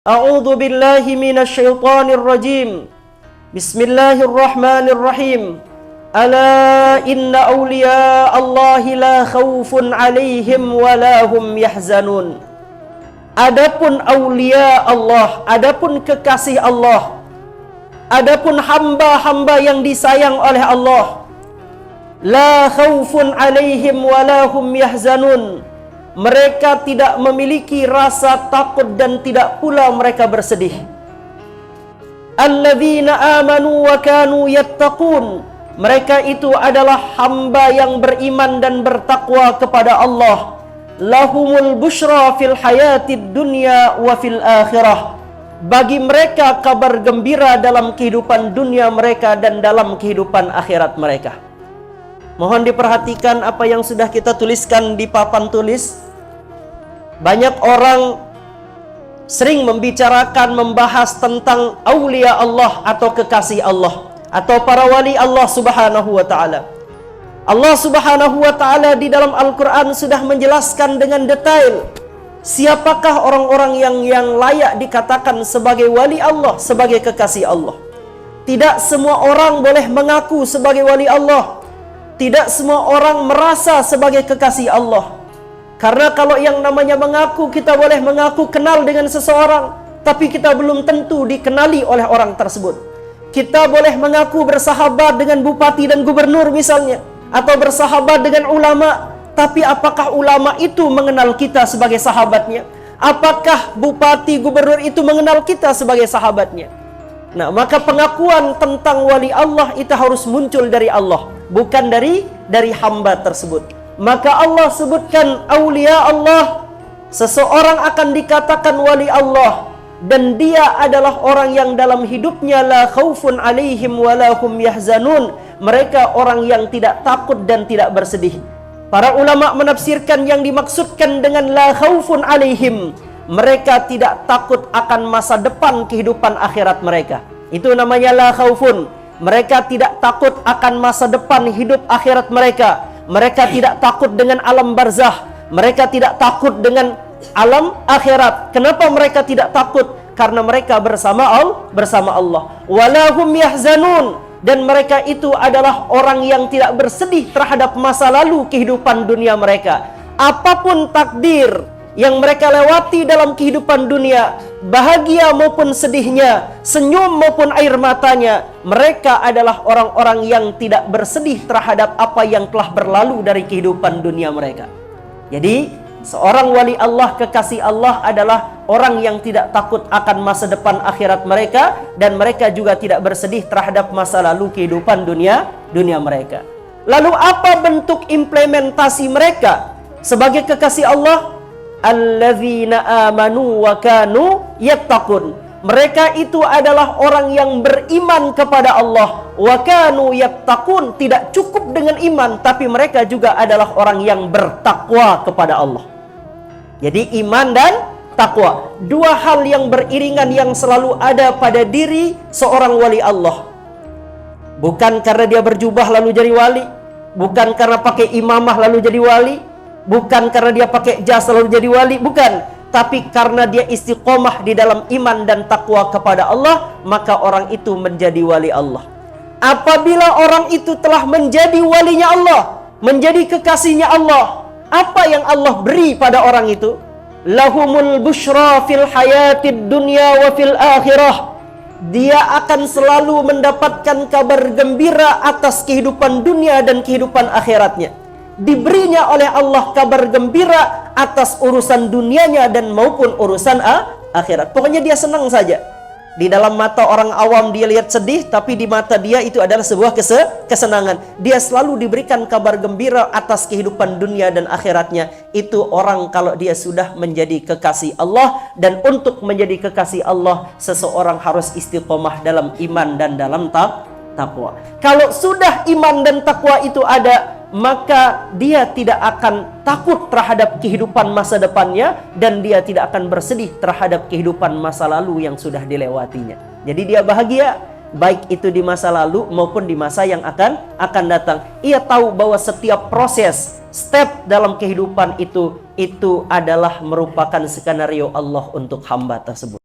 A'udzu billahi minasyaitonir rajim. Bismillahirrahmanirrahim. Ala inna awliya Allahi la khaufun 'alaihim wa la hum yahzanun. Adapun awliya Allah, adapun kekasih Allah, adapun hamba-hamba yang disayang oleh Allah, la khaufun 'alaihim wa la hum yahzanun. Mereka tidak memiliki rasa takut dan tidak pula mereka bersedih. Alladzina amanu wa kanu yattaqun. Mereka itu adalah hamba yang beriman dan bertakwa kepada Allah. Lahumul busyra fil hayatid dunya wa fil akhirah. Bagi mereka kabar gembira dalam kehidupan dunia mereka dan dalam kehidupan akhirat mereka. Mohon diperhatikan apa yang sudah kita tuliskan di papan tulis. Banyak orang sering membicarakan, membahas tentang aulia Allah atau kekasih Allah atau para wali Allah subhanahu wa ta'ala. Allah subhanahu wa ta'ala di dalam Al-Quran sudah menjelaskan dengan detail siapakah orang-orang yang layak dikatakan sebagai wali Allah, sebagai kekasih Allah. Tidak semua orang boleh mengaku sebagai wali Allah. Tidak semua orang merasa sebagai kekasih Allah. Karena kalau yang namanya mengaku, kita boleh mengaku kenal dengan seseorang, tapi kita belum tentu dikenali oleh orang tersebut. Kita boleh mengaku bersahabat dengan bupati dan gubernur misalnya, atau bersahabat dengan ulama, tapi apakah ulama itu mengenal kita sebagai sahabatnya? Apakah bupati gubernur itu mengenal kita sebagai sahabatnya? Nah, maka pengakuan tentang wali Allah itu harus muncul dari Allah, bukan dari hamba tersebut. Maka Allah sebutkan aulia Allah, seseorang akan dikatakan wali Allah, dan dia adalah orang yang dalam hidupnya la khaufun alaihim wa la hum yahzanun. Mereka orang yang tidak takut dan tidak bersedih. Para ulama menafsirkan yang dimaksudkan dengan la khaufun alaihim, mereka tidak takut akan masa depan kehidupan akhirat mereka. Itu namanya la khaufun. Mereka tidak takut akan masa depan hidup akhirat mereka. Mereka tidak takut dengan alam barzah. Mereka tidak takut dengan alam akhirat. Kenapa mereka tidak takut? Karena mereka bersama Allah. Walahum yahzanun. Dan mereka itu adalah orang yang tidak bersedih terhadap masa lalu kehidupan dunia mereka. Apapun takdir yang mereka lewati dalam kehidupan dunia, bahagia maupun sedihnya, senyum maupun air matanya, mereka adalah orang-orang yang tidak bersedih terhadap apa yang telah berlalu dari kehidupan dunia mereka. Jadi, seorang wali Allah, kekasih Allah adalah orang yang tidak takut akan masa depan akhirat mereka, dan mereka juga tidak bersedih terhadap masa lalu kehidupan dunia mereka. Lalu apa bentuk implementasi mereka sebagai kekasih Allah? Alladzina amanu wa kanu yattaqun. Mereka itu adalah orang yang beriman kepada Allah. Wa kanu yattaqun. Tidak cukup dengan iman, tapi mereka juga adalah orang yang bertakwa kepada Allah. Jadi iman dan takwa, dua hal yang beriringan yang selalu ada pada diri seorang wali Allah. Bukan karena dia berjubah lalu jadi wali, bukan karena pakai imamah lalu jadi wali, bukan karena dia pakai jas lalu jadi wali, bukan. Tapi karena dia istiqomah di dalam iman dan takwa kepada Allah, maka orang itu menjadi wali Allah. Apabila orang itu telah menjadi walinya Allah, menjadi kekasihnya Allah, apa yang Allah beri pada orang itu? Lahumul busyra fil hayatid dunya wa fil akhirah. Dia akan selalu mendapatkan kabar gembira atas kehidupan dunia dan kehidupan akhiratnya. Diberinya oleh Allah kabar gembira atas urusan dunianya dan maupun urusan akhirat. Pokoknya dia senang saja. Di dalam mata orang awam dia lihat sedih, tapi di mata dia itu adalah sebuah kesenangan. Dia selalu diberikan kabar gembira atas kehidupan dunia dan akhiratnya. Itu orang kalau dia sudah menjadi kekasih Allah. Dan untuk menjadi kekasih Allah, seseorang harus istiqomah dalam iman dan dalam takwa. Kalau sudah iman dan takwa itu ada, maka dia tidak akan takut terhadap kehidupan masa depannya, dan dia tidak akan bersedih terhadap kehidupan masa lalu yang sudah dilewatinya. Jadi dia bahagia, baik itu di masa lalu maupun di masa yang akan datang. Ia tahu bahwa setiap proses, step dalam kehidupan itu adalah merupakan skenario Allah untuk hamba tersebut.